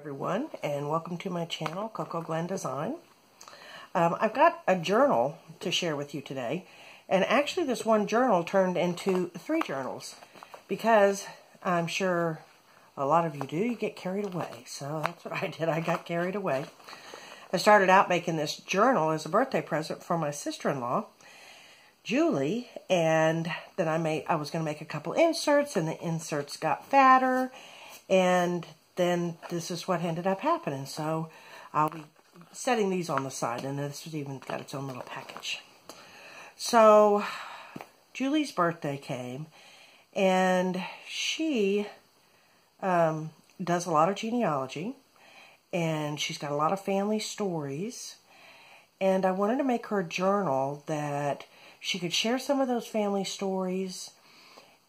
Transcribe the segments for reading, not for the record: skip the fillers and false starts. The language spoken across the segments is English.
everyone, and welcome to my channel, Coco Glen Design. I've got a journal to share with you today, and actually this one journal turned into 3 journals because I'm sure a lot of you do. You get carried away, so that's what I did. I got carried away. I started out making this journal as a birthday present for my sister-in-law, Julie, and then I was going to make a couple inserts, and the inserts got fatter, and then this is what ended up happening. So I'll be setting these on the side, and this has even got its own little package. So Julie's birthday came, and she does a lot of genealogy, and she's got a lot of family stories, and I wanted to make her a journal that she could share some of those family stories,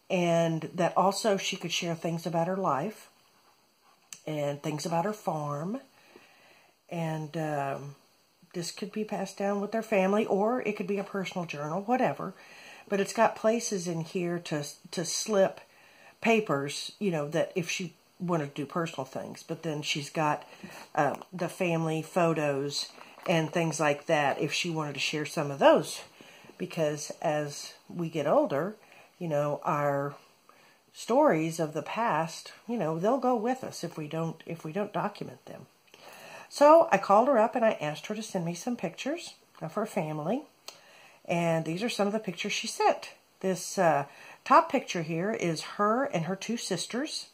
and that also she could share things about her life and things about her farm, and this could be passed down with their family, or it could be a personal journal, whatever. But it's got places in here to slip papers, you know, that if she wanted to do personal things. But then she's got the family photos and things like that if she wanted to share some of those. Because as we get older, you know, our stories of the past, you know, they'll go with us if we don't document them. So I called her up and I asked her to send me some pictures of her family, and these are some of the pictures she sent. This top picture here is her and her 2 sisters,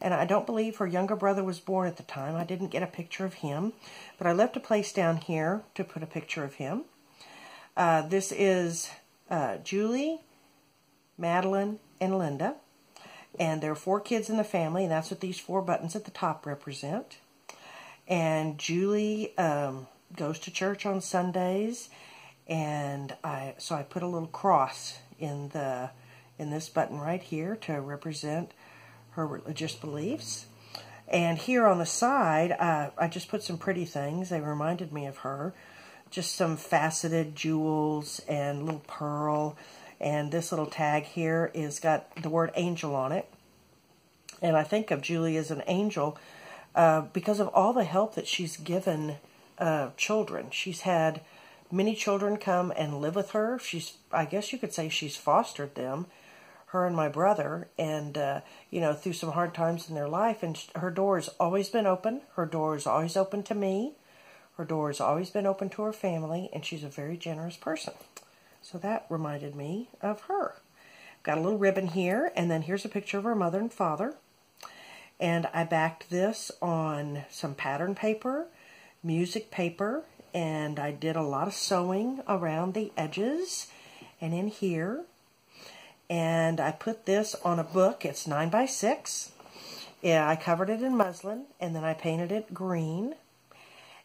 and I don't believe her younger brother was born at the time. I didn't get a picture of him, but I left a place down here to put a picture of him. This is Julie, Madeline, and Linda. And there are 4 kids in the family, and that's what these 4 buttons at the top represent. And Julie goes to church on Sundays, and so I put a little cross in this button right here to represent her religious beliefs. And here on the side, I just put some pretty things. They reminded me of her. Just some faceted jewels and little pearl. And this little tag here is got the word angel on it. And I think of Julie as an angel because of all the help that she's given children. She's had many children come and live with her. I guess you could say she's fostered them, her and my brother, and you know, through some hard times in their life. And her door has always been open. Her door is always open to me. Her door has always been open to her family, and she's a very generous person. So that reminded me of her. Got a little ribbon here, and then here's a picture of her mother and father. And I backed this on some pattern paper, music paper, and I did a lot of sewing around the edges and in here. And I put this on a book. It's 9x6. Yeah, I covered it in muslin, and then I painted it green.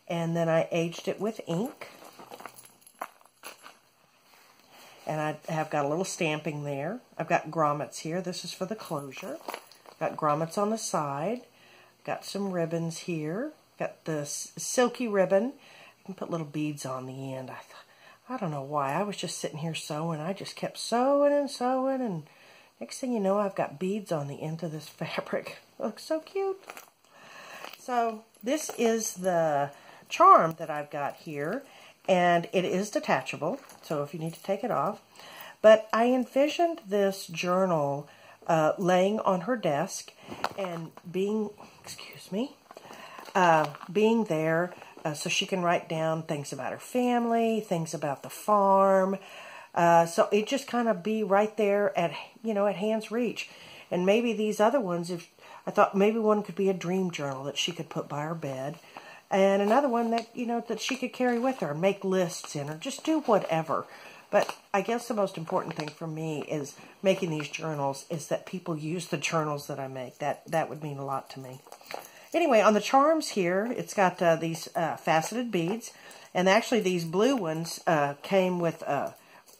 And then I aged it with ink. And I have got a little stamping there. I've got grommets here. This is for the closure. Got grommets on the side. Got some ribbons here. Got the silky ribbon. I can put little beads on the end. I don't know why. I was just sitting here sewing. I just kept sewing and sewing. And next thing you know, I've got beads on the end of this fabric. It looks so cute. So this is the charm that I've got here, and it is detachable, so if you need to take it off. But I envisioned this journal laying on her desk and being there so she can write down things about her family, things about the farm, so it just kind of be right there at hand's reach. And maybe these other ones, I thought maybe one could be a dream journal that she could put by her bed. And another one that, that she could carry with her, make lists in, or just do whatever. But I guess the most important thing for me is making these journals is that people use the journals that I make. That would mean a lot to me. Anyway, on the charms here, it's got these faceted beads. And actually these blue ones came with,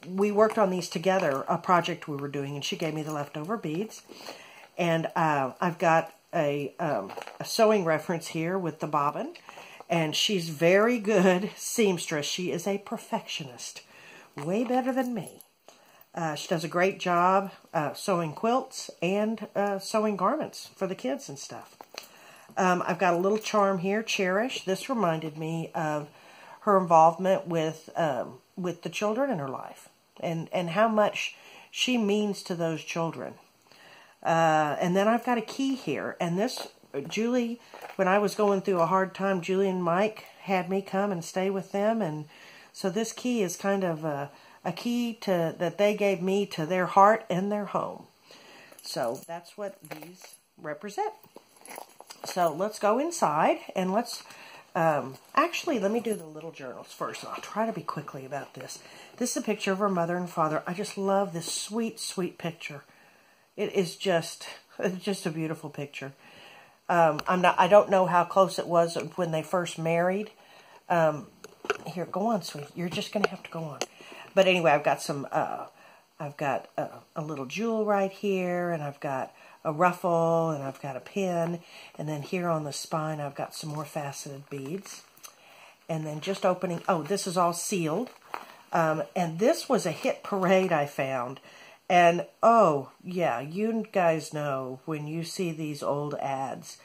we worked on these together, a project we were doing, and she gave me the leftover beads. And I've got a sewing reference here with the bobbin. And she's very good seamstress. She is a perfectionist. Way better than me. She does a great job sewing quilts and sewing garments for the kids and stuff. I've got a little charm here, Cherish. This reminded me of her involvement with the children in her life, and how much she means to those children. And then I've got a key here, and this, Julie, when I was going through a hard time, Julie and Mike had me come and stay with them, and so this key is kind of a key that they gave me to their heart and their home. So that's what these represent. So let's go inside, and let's, actually, let me do the little journals first, and I'll try to be quickly about this. This is a picture of her mother and father. I just love this sweet, sweet picture. It is just, it's just a beautiful picture. I don't know how close it was when they first married. Here, go on, sweetie. You're just going to have to go on. But anyway, I've got some, I've got a little jewel right here, and I've got a ruffle, and I've got a pin, and then here on the spine, I've got some more faceted beads. And then just opening, oh, this is all sealed. And this was a hit parade I found. And, oh, yeah, you guys know when you see these old ads,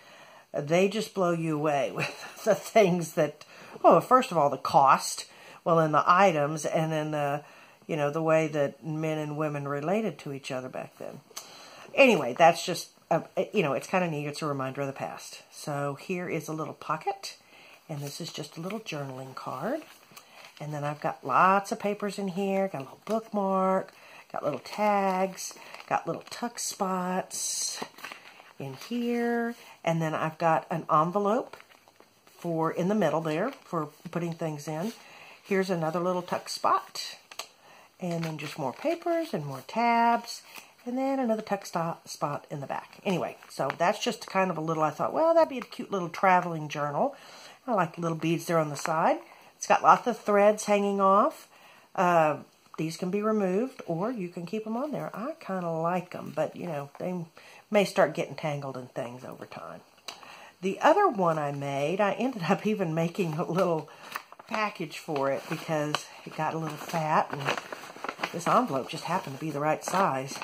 they just blow you away with the things that, well, first of all, the cost, well, and the items, and then the, you know, the way that men and women related to each other back then. Anyway, that's just, you know, it's kind of neat. It's a reminder of the past. So here is a little pocket, and this is just a little journaling card. And then I've got lots of papers in here, got a little bookmark, got little tags, got little tuck spots in here, and then I've got an envelope for in the middle there for putting things in. Here's another little tuck spot, and then just more papers and more tabs, and then another tuck spot in the back. Anyway, so that's just kind of a little, I thought, well, that'd be a cute little traveling journal. I like the little beads there on the side. It's got lots of threads hanging off. These can be removed, or you can keep them on there. I kind of like them, but, you know, they may start getting tangled in things over time. The other one I made, I ended up even making a little package for it because it got a little fat, and this envelope just happened to be the right size.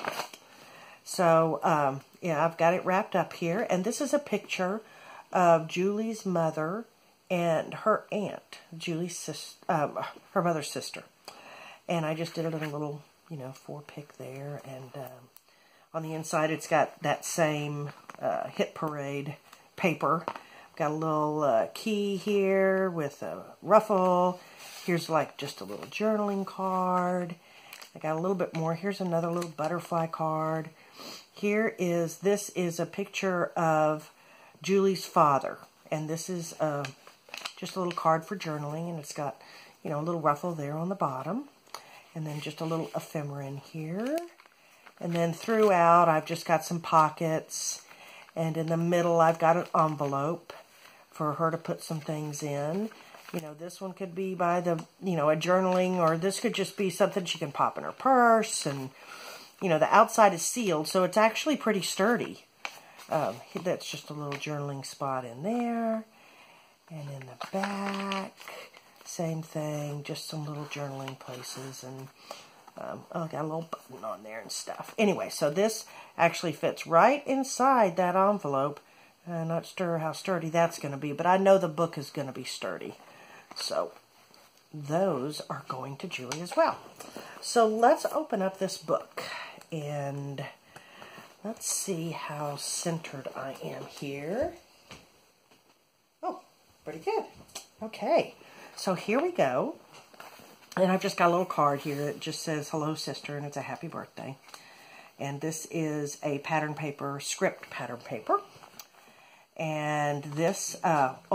So, yeah, I've got it wrapped up here, and this is a picture of Julie's mother and her aunt, Julie's sister, her mother's sister. And I just did it in a little, you know, 4-pick there. And on the inside, it's got that same hit parade paper. Got a little key here with a ruffle. Here's like just a little journaling card. I got a little bit more. Here's another little butterfly card. This is a picture of Julie's father. And this is just a little card for journaling. And it's got, you know, a little ruffle there on the bottom. And then just a little ephemera in here. And then throughout, I've just got some pockets. And in the middle, I've got an envelope for her to put some things in. You know, this one could be by the, you know, a journaling, or this could just be something she can pop in her purse. And, you know, the outside is sealed, so it's actually pretty sturdy. That's just a little journaling spot in there. And in the back, same thing, just some little journaling places, and oh, got a little button on there and stuff. Anyway, so this actually fits right inside that envelope. I'm not sure how sturdy that's going to be, but I know the book is going to be sturdy. So those are going to Julie as well. So let's open up this book, and let's see how centered I am here. Oh, pretty good. Okay. So here we go, and I've just got a little card here that just says, "Hello, sister," and it's a happy birthday. And this is a pattern paper, script pattern paper. And this,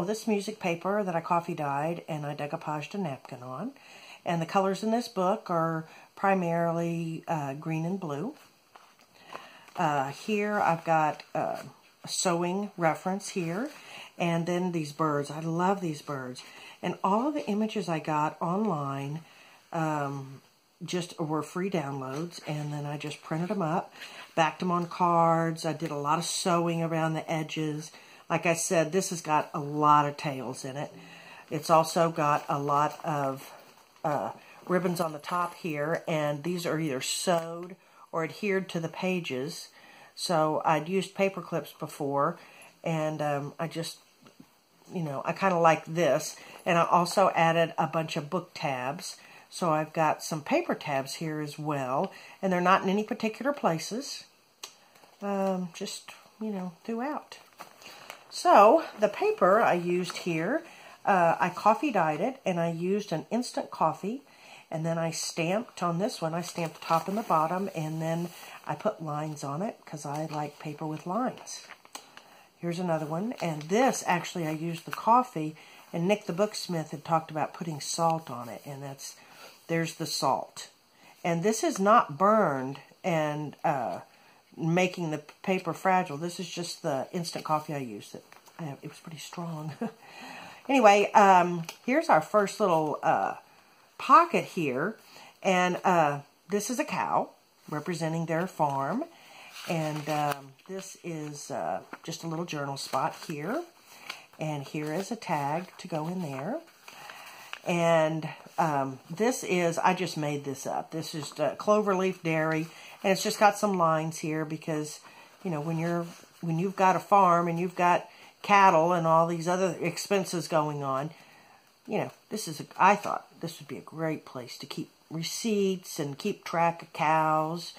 this music paper that I coffee dyed and I decoupaged a napkin on. And the colors in this book are primarily green and blue. Here I've got a sewing reference here, and then these birds. I love these birds. And all of the images I got online just were free downloads, and then I just printed them up, backed them on cards. I did a lot of sewing around the edges. Like I said, this has got a lot of tails in it. It's also got a lot of ribbons on the top here, and these are either sewed or adhered to the pages. So I'd used paper clips before, And I just, I kind of like this. And I also added a bunch of book tabs. So I've got some paper tabs here as well. And they're not in any particular places. Just, throughout. So the paper I used here, I coffee dyed it. And I used an instant coffee. And then I stamped on this one. I stamped the top and the bottom. And then I put lines on it because I like paper with lines. Here's another one. And this, actually, I used the coffee. And Nick the Booksmith had talked about putting salt on it. And there's the salt. And this is not burned and making the paper fragile. This is just the instant coffee I used. It was pretty strong. Anyway, here's our first little pocket here. And this is a cow representing their farm. And this is just a little journal spot here. And here is a tag to go in there. And this is, I just made this up. This is Cloverleaf Dairy. And it's just got some lines here because, when you've got a farm and you've got cattle and all these other expenses going on, I thought this would be a great place to keep receipts and keep track of cows.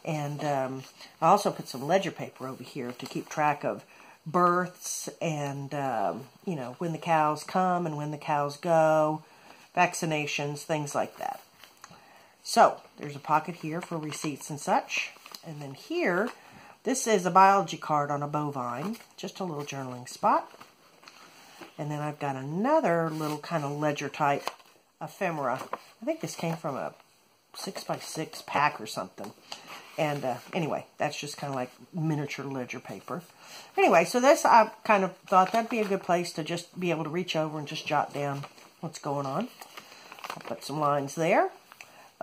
And I also put some ledger paper over here to keep track of births and, when the cows come and when the cows go, vaccinations, things like that. So, there's a pocket here for receipts and such. And then here, this is a biology card on a bovine, just a little journaling spot. And then I've got another little kind of ledger type ephemera. I think this came from a 6x6 pack or something. And anyway, that's just kind of like miniature ledger paper. Anyway, so this, I kind of thought that'd be a good place to just be able to reach over and just jot down what's going on. I'll put some lines there.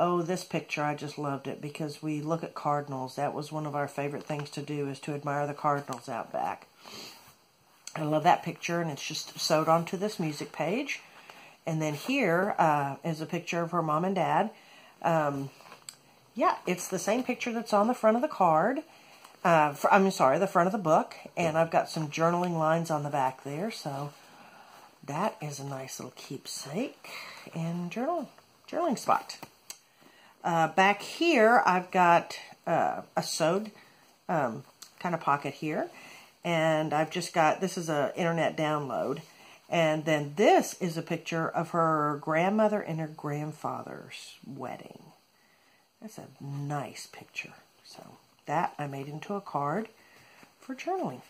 Oh, this picture, I just loved it because we look at cardinals. That was one of our favorite things to do, is to admire the cardinals out back. I love that picture, and it's just sewed onto this music page. And then here is a picture of her mom and dad. Yeah, it's the same picture that's on the front of the card. The front of the book. And I've got some journaling lines on the back there. So that is a nice little keepsake and journaling spot. Back here, I've got a sewed kind of pocket here. And I've just got, this is an internet download. And then this is a picture of her grandmother and her grandfather's wedding. That's a nice picture. So that I made into a card for journaling.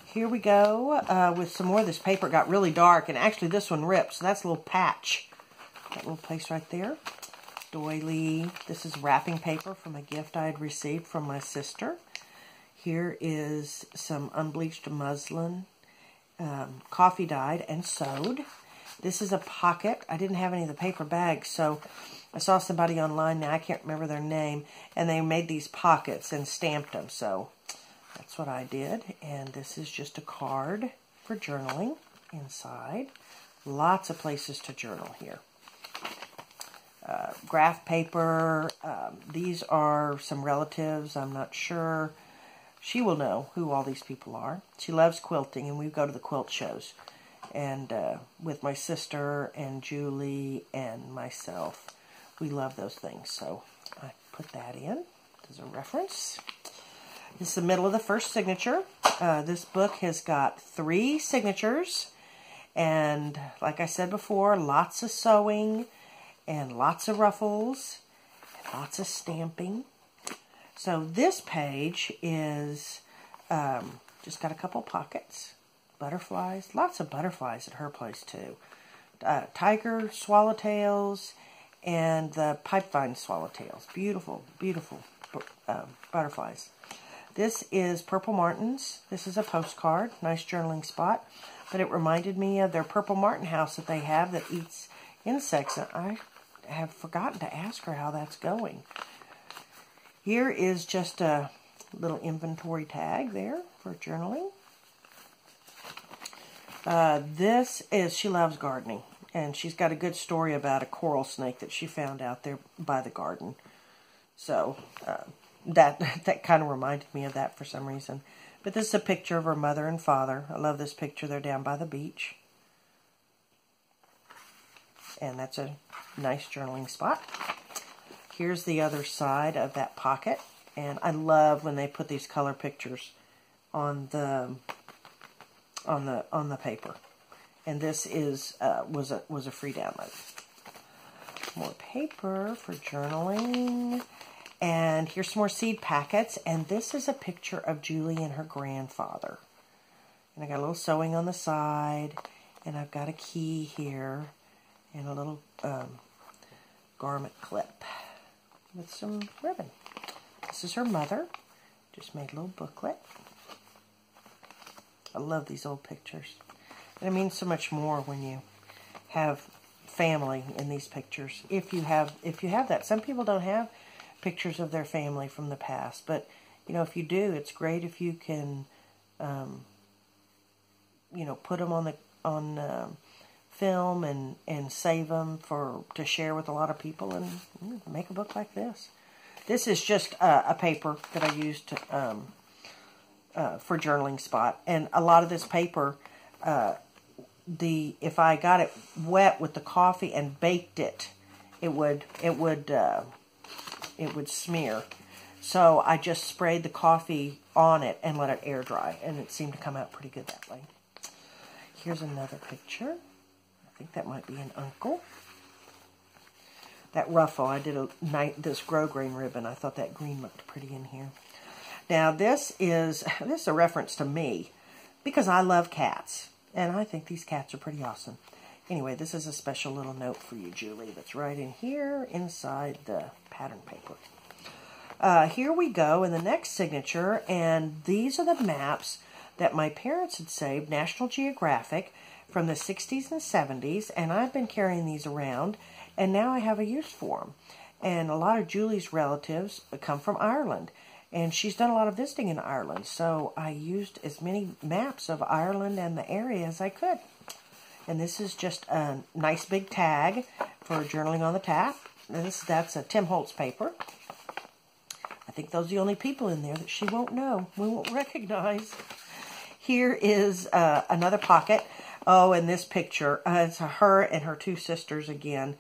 Here we go with some more of this paper. It got really dark, and actually this one ripped, so that's a little patch. That little place right there. Doily. This is wrapping paper from a gift I had received from my sister. Here is some unbleached muslin, coffee dyed and sewed. This is a pocket. I didn't have any of the paper bags, so I saw somebody online now, I can't remember their name, and they made these pockets and stamped them, so that's what I did. And this is just a card for journaling inside. Lots of places to journal here. Graph paper. These are some relatives. I'm not sure. She will know who all these people are. She loves quilting, and we go to the quilt shows. And with my sister and Julie and myself, we love those things. So I put that in as a reference. This is the middle of the first signature. This book has got 3 signatures. And like I said before, lots of sewing and lots of ruffles and lots of stamping. So this page is just got a couple pockets, butterflies, lots of butterflies at her place too. Tiger swallowtails and the pipevine swallowtails. Beautiful, beautiful butterflies. This is Purple Martins. This is a postcard, nice journaling spot. But it reminded me of their Purple Martin house that they have that eats insects. And I have forgotten to ask her how that's going. Here is just a little inventory tag there for journaling. This is, she loves gardening. And she's got a good story about a coral snake that she found out there by the garden. So that kind of reminded me of that for some reason. But this is a picture of her mother and father. I love this picture. They're down by the beach. And that's a nice journaling spot. Here's the other side of that pocket. And I love when they put these color pictures on the paper. And this is was a free download. More paper for journaling. And here's some more seed packets. And this is a picture of Julie and her grandfather. And I got a little sewing on the side. And I've got a key here. And a little garment clip with some ribbon. This is her mother. Just made a little booklet. I love these old pictures. And it means so much more when you have family in these pictures. If you have that. Some people don't have pictures of their family from the past, but you know, if you do, it's great if you can you know, put them on film and save them to share with a lot of people and make a book like this. This is just a paper that I used for journaling spot, and a lot of this paper, if I got it wet with the coffee and baked it, it would smear. So I just sprayed the coffee on it and let it air dry, and it seemed to come out pretty good that way. Here's another picture. I think that might be an uncle. That ruffle, I did this grosgrain ribbon. I thought that green looked pretty in here. Now this is a reference to me because I love cats, and I think these cats are pretty awesome. Anyway, this is a special little note for you, Julie, that's right in here inside the pattern paper. Here we go in the next signature, and these are the maps that my parents had saved, National Geographic, from the 60s and 70s, and I've been carrying these around, and now I have a use for them. And a lot of Julie's relatives come from Ireland, and she's done a lot of visiting in Ireland, so I used as many maps of Ireland and the area as I could. And this is just a nice big tag for journaling on the tap. That's a Tim Holtz paper. I think those are the only people in there that she won't know, we won't recognize. Here is another pocket. Oh, and this picture, it's her and her two sisters again.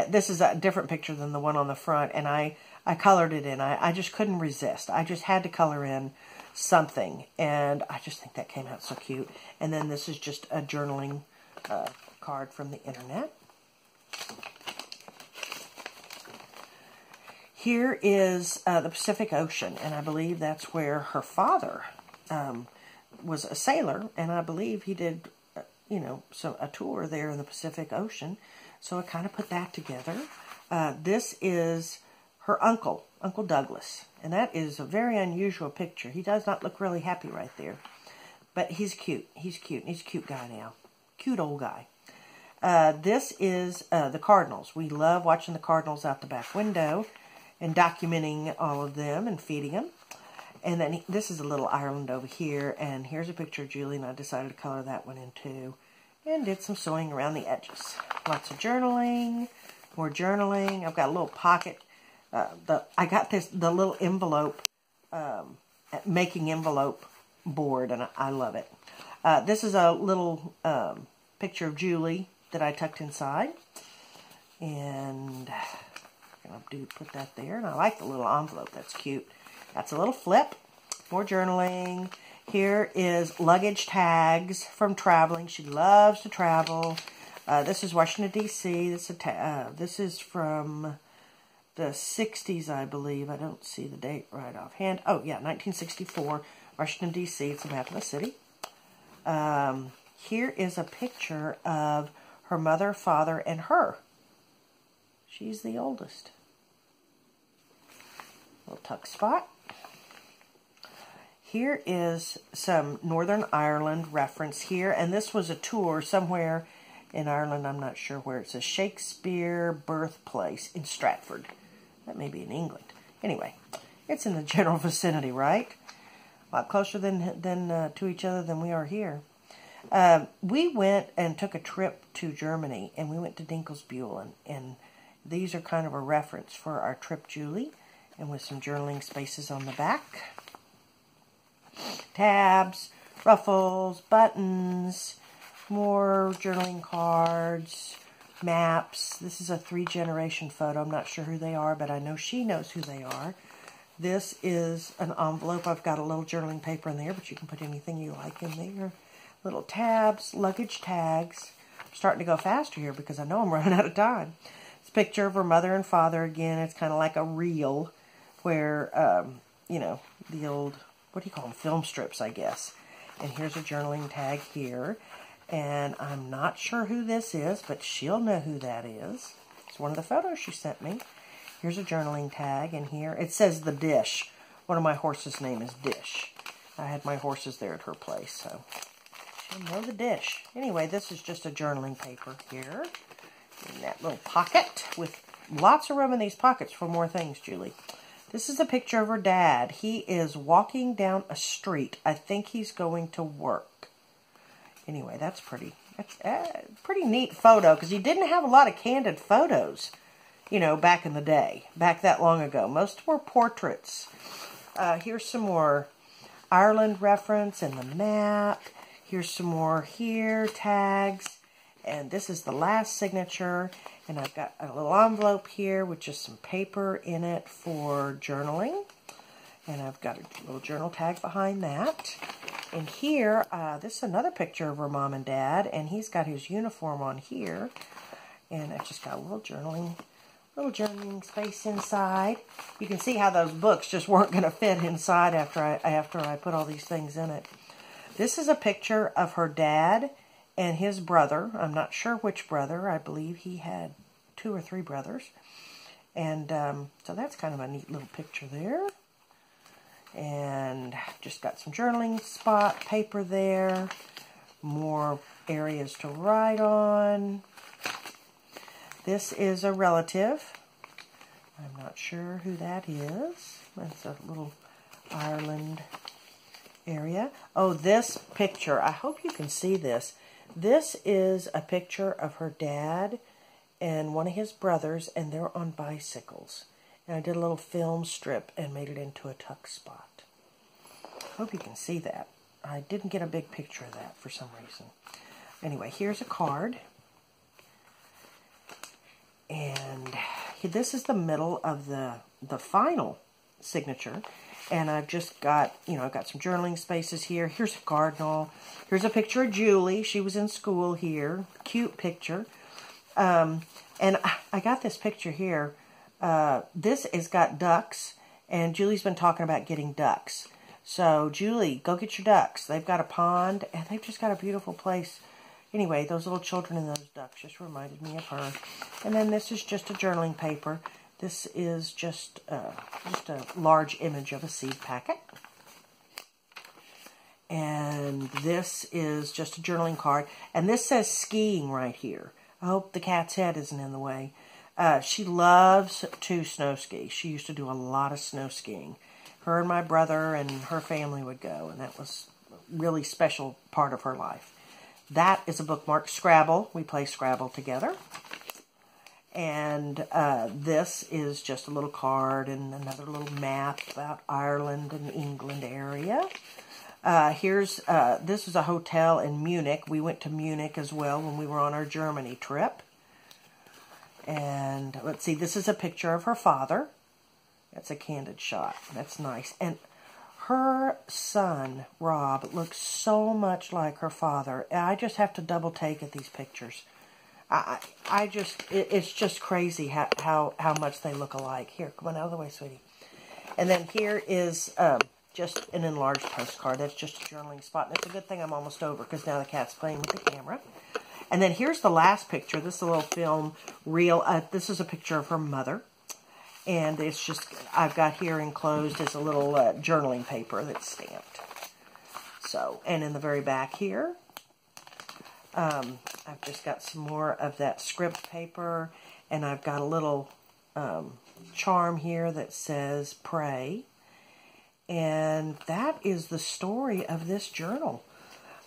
This is a different picture than the one on the front, and I colored it in. I just couldn't resist. I just had to color in something, and I just think that came out so cute. And then this is just a journaling card from the internet. Here is the Pacific Ocean, and I believe that's where her father was a sailor, and I believe he did, you know, a tour there in the Pacific Ocean. So I kind of put that together. This is her uncle, Uncle Douglas, and that is a very unusual picture. He does not look really happy right there, but he's cute. He's cute. He's a cute guy now. Cute old guy. This is the Cardinals. We love watching the Cardinals out the back window and documenting all of them and feeding them. And then this is a little Ireland over here, and here's a picture of Julie, and I decided to color that one in too, and did some sewing around the edges. Lots of journaling, more journaling. I've got a little pocket. I got the little envelope, making envelope board, and I love it. This is a little picture of Julie that I tucked inside, and I'm going to put that there. And I like the little envelope. That's cute. That's a little flip. More journaling. Here is luggage tags from traveling. She loves to travel. This is Washington, D.C. This is from the 60s, I believe. I don't see the date right offhand. Oh, yeah, 1964, Washington, D.C. It's a map of the city. Here is a picture of her mother, father, and her. She's the oldest. Little tuck spot. Here is some Northern Ireland reference here, and this was a tour somewhere in Ireland. I'm not sure where. It says Shakespeare birthplace in Stratford. That may be in England. Anyway, it's in the general vicinity, right? A lot closer to each other than we are here. We went and took a trip to Germany, and we went to Dinkelsbühl, and these are kind of a reference for our trip, Julie, and with some journaling spaces on the back. tabs, ruffles, buttons, more journaling cards, maps. This is a 3-generation photo. I'm not sure who they are, but I know she knows who they are. This is an envelope. I've got a little journaling paper in there, but you can put anything you like in there. Little tabs, luggage tags. I'm starting to go faster here because I know I'm running out of time. It's a picture of her mother and father again. It's kind of like a reel where, you know, the old, what do you call them, film strips, I guess. And here's a journaling tag here. And I'm not sure who this is, but she'll know who that is. It's one of the photos she sent me. Here's a journaling tag, and here it says The Dish. One of my horses' name is Dish. I had my horses there at her place, so she'll know The Dish. Anyway, this is just a journaling paper here in that little pocket with lots of room in these pockets for more things, Julie. This is a picture of her dad. He is walking down a street. I think he's going to work. Anyway, that's pretty neat photo because he didn't have a lot of candid photos, you know, back in the day, back that long ago. Most were portraits. Here's some more Ireland reference and the map. Here's some more here, tags. And this is the last signature. And I've got a little envelope here with just some paper in it for journaling. And I've got a little journal tag behind that. And here, this is another picture of her mom and dad. And he's got his uniform on here. And I just got a little journaling space inside. You can see how those books just weren't going to fit inside after I put all these things in it. This is a picture of her dad and his brother. I'm not sure which brother. I believe he had 2 or 3 brothers. And so that's kind of a neat little picture there. And just got some journaling spot paper there. More areas to write on. This is a relative. I'm not sure who that is. That's a little Ireland area. Oh, this picture. I hope you can see this. This is a picture of her dad and one of his brothers, and they're on bicycles. And I did a little film strip and made it into a tuck spot. Hope you can see that. I didn't get a big picture of that for some reason. Anyway, here's a card. And this is the middle of the final signature. And I've just got, you know, I've got some journaling spaces here. Here's a cardinal. Here's a picture of Julie. She was in school here. Cute picture. And I got this picture here. This has got ducks. And Julie's been talking about getting ducks. So, Julie, go get your ducks. They've got a pond. And they've just got a beautiful place. Anyway, those little children and those ducks just reminded me of her. And then this is just a journaling paper. This is just a large image of a seed packet. And this is just a journaling card. And this says skiing right here. I hope the cat's head isn't in the way. She loves to snow ski. She used to do a lot of snow skiing. Her and my brother and her family would go. And that was a really special part of her life. That is a bookmark. Scrabble. We play Scrabble together. And this is just a little card and another little map about Ireland and England area. This is a hotel in Munich. We went to Munich as well when we were on our Germany trip. And let's see, this is a picture of her father. That's a candid shot. That's nice. And her son, Rob, looks so much like her father. I just have to double take at these pictures. It's just crazy how much they look alike. Here, come on out of the way, sweetie. And then here is just an enlarged postcard. That's just a journaling spot. And it's a good thing I'm almost over because now the cat's playing with the camera. And then here's the last picture. This is a little film reel. This is a picture of her mother. And it's just, I've got here enclosed is a little journaling paper that's stamped. So, and in the very back here, I've just got some more of that script paper. And I've got a little charm here that says pray. And that is the story of this journal.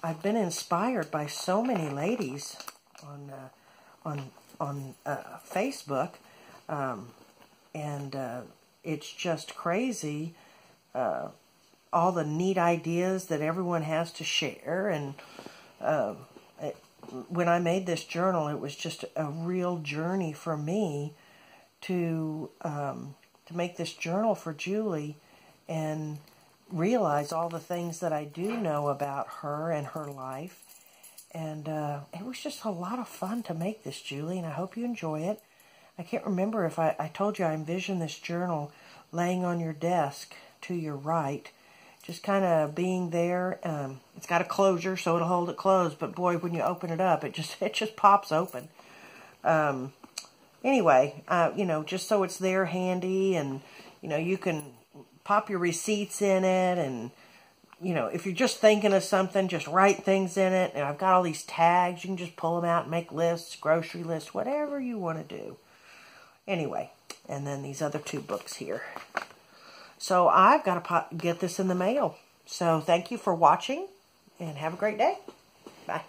I've been inspired by so many ladies on Facebook. And it's just crazy all the neat ideas that everyone has to share. And when I made this journal, it was just a real journey for me to make this journal for Julie and realize all the things that I do know about her and her life. And it was just a lot of fun to make this, Julie, and I hope you enjoy it. I can't remember if I told you I envisioned this journal laying on your desk to your right, just kind of being there. It's got a closure, so it'll hold it closed, but boy, when you open it up, it just pops open. Anyway, you know, just so it's there handy, and, you know, you can pop your receipts in it, and, you know, if you're just thinking of something, just write things in it. And I've got all these tags. You can just pull them out and make lists, grocery lists, whatever you want to do. Anyway, and then these other two books here. So I've got to get this in the mail. So thank you for watching, and have a great day. Bye.